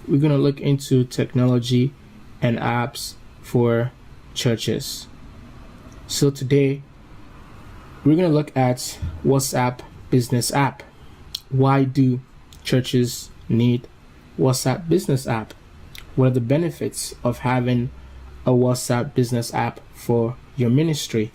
we're going to look into technology and apps for churches. So today, we're going to look at WhatsApp Business App. Why do churches need WhatsApp Business App? What are the benefits of having a WhatsApp Business App for your ministry?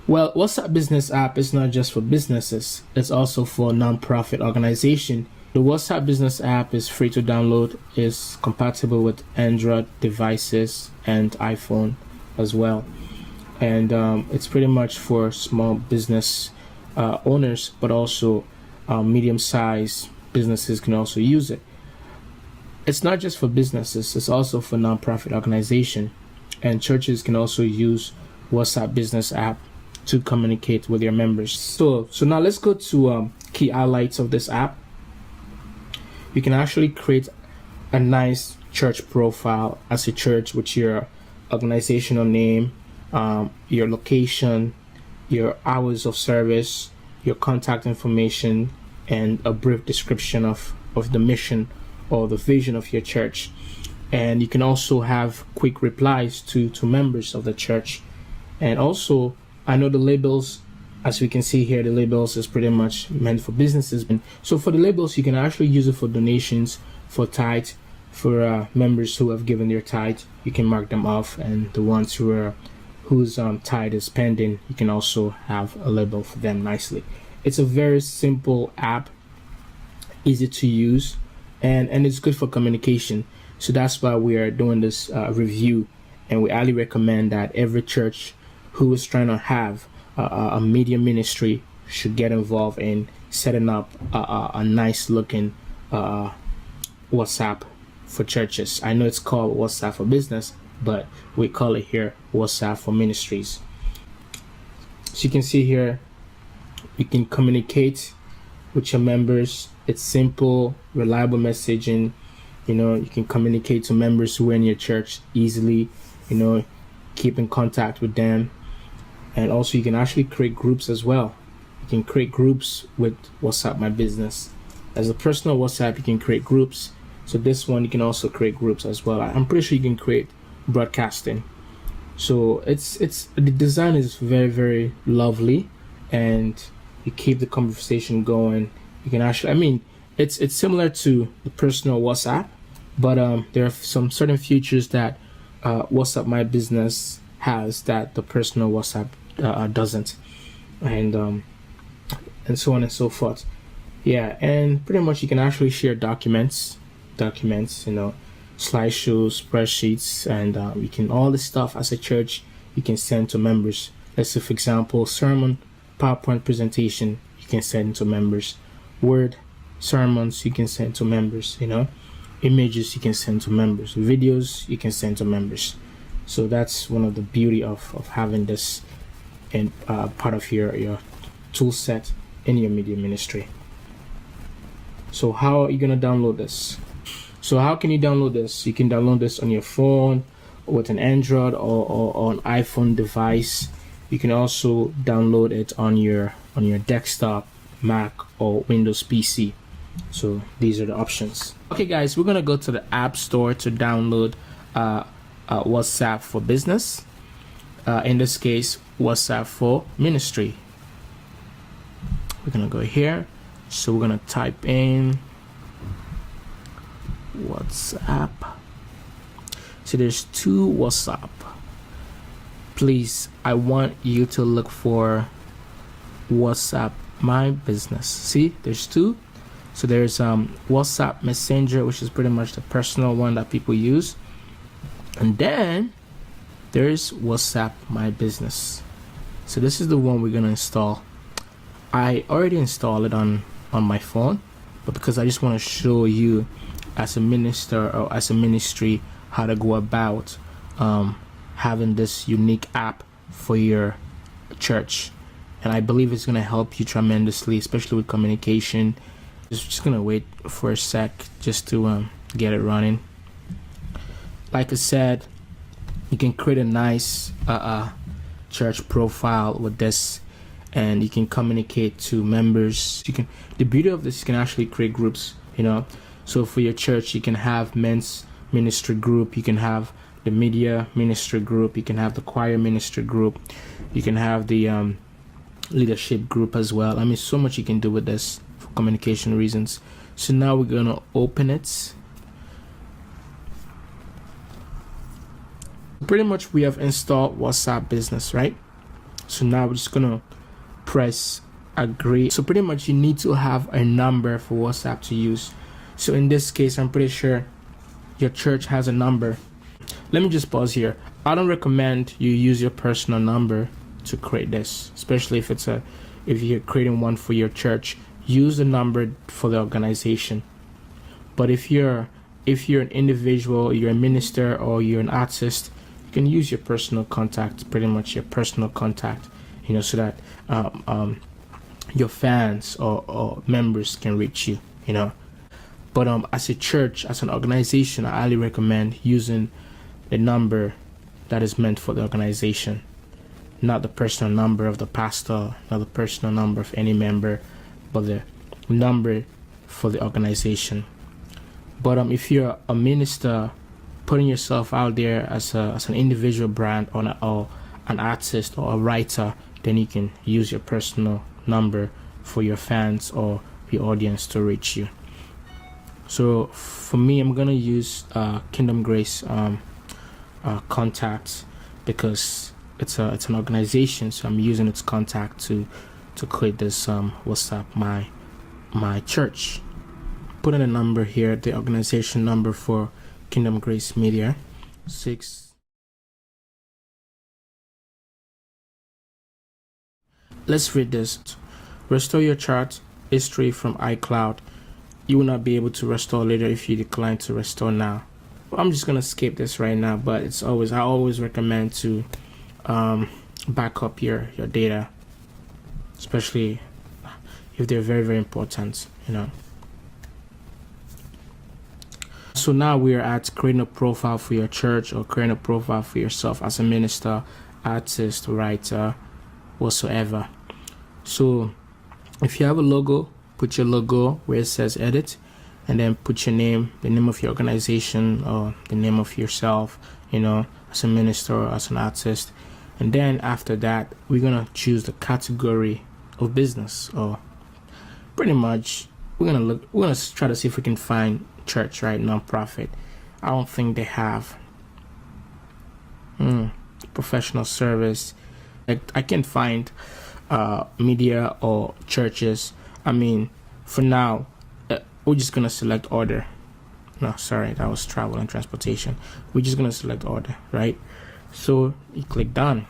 Well, WhatsApp Business App is not just for businesses, it's also for non-profit organization. The WhatsApp Business App is free to download, is compatible with Android devices and iPhone as well. And it's pretty much for small business owners, but also medium-sized businesses can also use it. It's not just for businesses, it's also for non-profit organization. And churches can also use WhatsApp Business App to communicate with your members. So now let's go to key highlights of this app. You can actually create a nice church profile as a church with your organizational name, your location, your hours of service, your contact information, and a brief description of the mission or the vision of your church. And you can also have quick replies to members of the church. And also, I know the labels, as we can see here, the labels is pretty much meant for businesses. So for the labels, you can actually use it for donations, for tithe, for members who have given their tithe. You can mark them off, and the ones whose tithe is pending, you can also have a label for them nicely. It's a very simple app, easy to use, and it's good for communication. So that's why we are doing this review, and we highly recommend that every church who is trying to have a media ministry should get involved in setting up a nice looking WhatsApp for churches. I know it's called WhatsApp for business, but we call it here WhatsApp for ministries. So you can see here, you can communicate with your members. It's simple, reliable messaging. You can communicate to members who are in your church easily, keep in contact with them. And also you can actually create groups as well. You can create groups with WhatsApp My Business. As a personal WhatsApp, you can create groups. So this one, you can also create groups as well. I'm pretty sure you can create broadcasting. So it's the design is very, very lovely, and you keep the conversation going. You can actually, it's similar to the personal WhatsApp, but there are some certain features that WhatsApp My Business has that the personal WhatsApp doesn't, and so on and so forth. Yeah, and pretty much you can actually share documents, slideshows, spreadsheets, and you can all this stuff as a church you can send to members. Let's say, for example, sermon, PowerPoint presentation you can send to members, Word sermons you can send to members, images you can send to members, videos you can send to members. So that's one of the beauty of having this in part of your tool set in your media ministry. So how are you going to download this? So how can you download this? You can download this on your phone with an Android or an iPhone device. You can also download it on your desktop, Mac, or Windows PC. So these are the options. Okay guys, we're going to go to the App Store to download WhatsApp for Business. In this case, WhatsApp for Ministry. We're going to go here. So we're going to type in WhatsApp. So there's two WhatsApp. Please, I want you to look for WhatsApp My Business. See, there's two. So there's WhatsApp Messenger, which is pretty much the personal one that people use. And then there's WhatsApp My Business. So this is the one we're going to install. I already installed it on my phone, but because I just want to show you as a minister or as a ministry how to go about having this unique app for your church. And I believe it's going to help you tremendously, especially with communication. Just going to wait for a sec just to get it running. Like I said, you can create a nice church profile with this, and you can communicate to members. The beauty of this, you can actually create groups, So for your church, you can have men's ministry group, you can have the media ministry group, you can have the choir ministry group, you can have the leadership group as well. I mean, so much you can do with this for communication reasons. So now we're gonna open it. Pretty much we have installed WhatsApp Business, right? So now we're just gonna press agree. So pretty much you need to have a number for WhatsApp to use. So in this case, I'm pretty sure your church has a number. Let me just pause here. I don't recommend you use your personal number to create this, especially if you're creating one for your church. Use the number for the organization. But if you're an individual, you're a minister or you're an artist, you can use your personal contact, pretty much your personal contact, so that your fans or members can reach you, But as a church, as an organization, I highly recommend using the number that is meant for the organization, not the personal number of the pastor, not the personal number of any member, but the number for the organization. But if you're a minister, putting yourself out there as an individual brand or an artist or a writer, then you can use your personal number for your fans or your audience to reach you. So for me, I'm gonna use Kingdom Grace contacts, because it's an organization, so I'm using its contact to create this WhatsApp my church. Put in a number here, the organization number for Kingdom Grace Media, 6. Let's read this. Restore your chart history from iCloud. You will not be able to restore later if you decline to restore now. I'm just gonna skip this right now, but I always recommend to back up your data, especially if they're very, very important, So now we're at creating a profile for your church or creating a profile for yourself as a minister, artist, writer, whatsoever. So if you have a logo, put your logo where it says edit, and then put your name, the name of your organization or the name of yourself, as a minister or as an artist. And then after that, we're gonna choose the category of business, or pretty much we're gonna try to see if we can find church, right? Nonprofit. I don't think they have. Professional service. I can find media or churches. I mean, for now, we're just gonna select order. No, sorry, that was travel and transportation. We're just gonna select order, right? So you click done.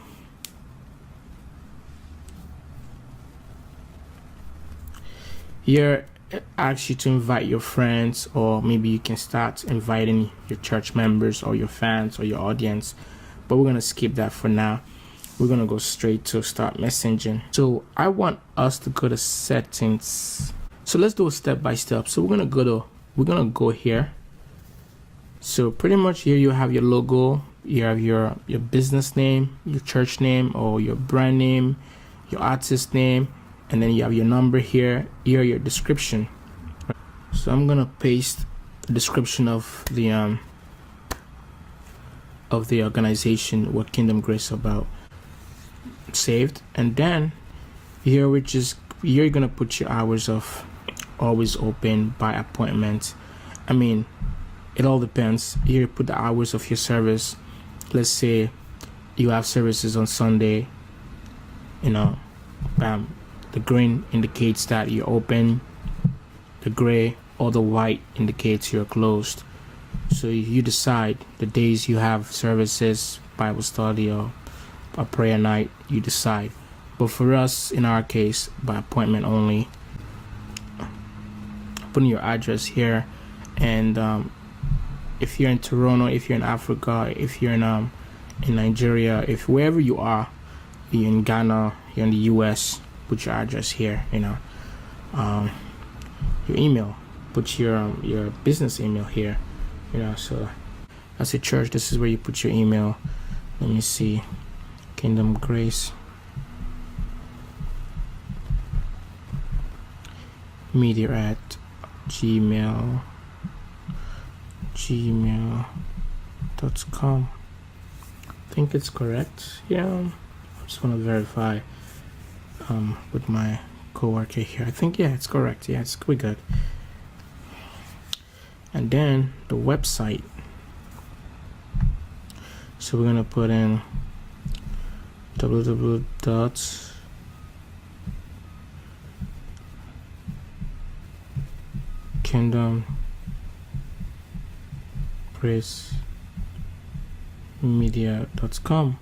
Here it asks you to invite your friends, or maybe you can start inviting your church members or your fans or your audience, but we're gonna skip that for now. We're gonna go straight to start messaging. So I want us to go to settings. So let's do a step by step. So we're gonna go here. So pretty much here you have your logo, you have your business name, your church name or your brand name, your artist name, and then you have your number here, your description. So I'm gonna paste the description of the organization, what Kingdom Grace is about, saved. And then here you're gonna put your hours of always open by appointment. I mean, it all depends. Here you put the hours of your service. Let's say you have services on Sunday, the green indicates that you're open, the gray or the white indicates you're closed. So you decide the days you have services, Bible study or a prayer night, you decide. But for us, in our case, by appointment only. Putting your address here, and if you're in Toronto, if you're in Africa, if you're in Nigeria, if wherever you are, you're in Ghana, you're in the US, put your address here. Your email, put your business email here. So as a church, this is where you put your email. Let me see, Kingdom Grace Media at gmail.com. gmail.com. I think it's correct. Yeah, I just want to verify with my coworker here. I think, yeah, it's correct. Yeah, we're good. And then the website. So we're gonna put in kingdomgracemedia.com.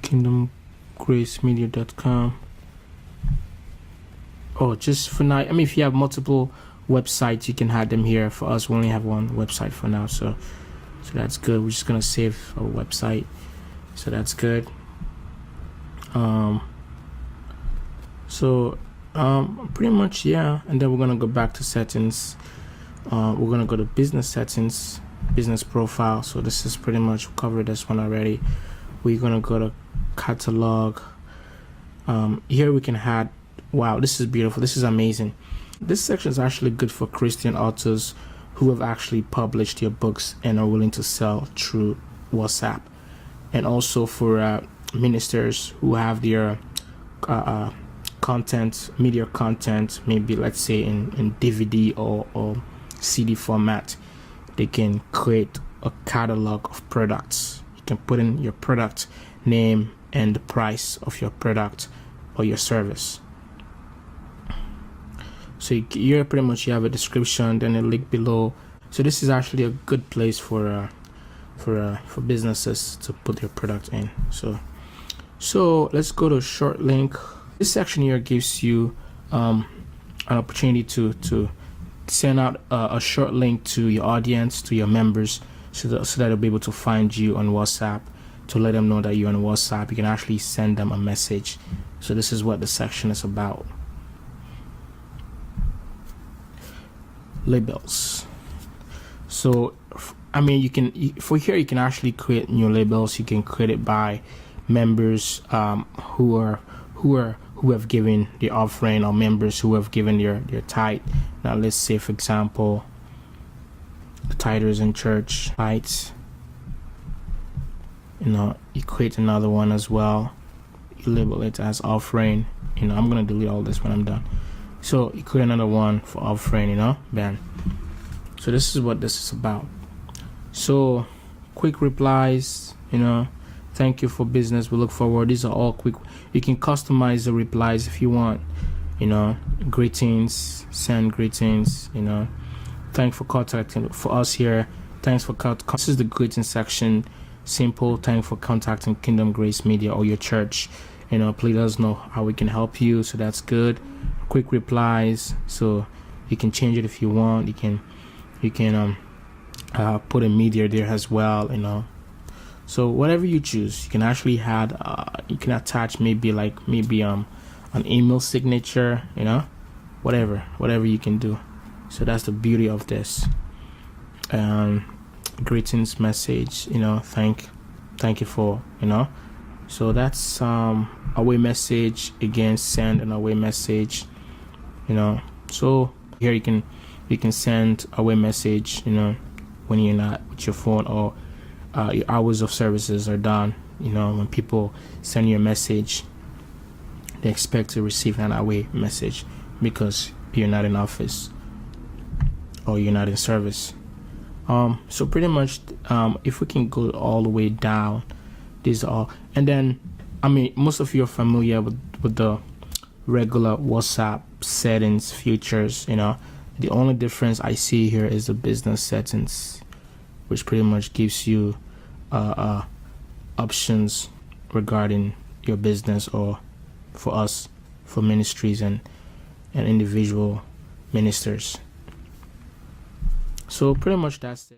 kingdomgracemedia.com. Oh, just for now. I mean, if you have multiple websites, you can have them here. For us, we only have one website for now, so that's good. We're just gonna save our website, so that's good. Pretty much, yeah. And then we're gonna go back to settings. We're gonna go to business settings, business profile. So this is pretty much covered this one already. We're gonna go to catalog. Here we can add. Wow, this is beautiful. This is amazing. This section is actually good for Christian authors who have actually published their books and are willing to sell through WhatsApp, and also for ministers who have their media content, maybe let's say in DVD or CD format. They can create a catalog of products. You can put in your product name and the price of your product or your service. So you pretty much, you have a description, then a link below. So this is actually a good place for businesses to put their product in. So let's go to short link. This section here gives you an opportunity to send out a short link to your audience, to your members, so that they'll be able to find you on WhatsApp, to let them know that you're on WhatsApp. You can actually send them a message. So this is what the section is about. Labels. So I mean, you can actually create new labels. You can create it by members who have given the offering, or members who have given their tithe. Now let's say, for example, the tithers in church tithes. You create another one as well. You label it as offering. I'm gonna delete all this when I'm done. So you create another one for offering, bam. So this is what this is about. So quick replies, thank you for business, we look forward. These are all quick. You can customize the replies if you want, greetings, send greetings, thanks for contacting for us here. Thanks for this is the greeting section. Simple, thanks for contacting Kingdom Grace Media or your church. Please let us know how we can help you. So that's good. Quick replies, so you can change it if you want. You can put a media there as well. So whatever you choose, you can actually add. You can attach maybe an email signature. Whatever you can do. So that's the beauty of this. Greetings message. Thank you for. So that's away message. Again, send an away message. So here you can send away message. When you're not with your phone, or your hours of services are done. When people send you a message, they expect to receive an away message because you're not in office or you're not in service. So pretty much, if we can go all the way down, these are all. And then, most of you are familiar with the regular WhatsApp settings, features. The only difference I see here is the business settings, which pretty much gives you options regarding your business, or for us, for ministries and individual ministers. So pretty much that's it.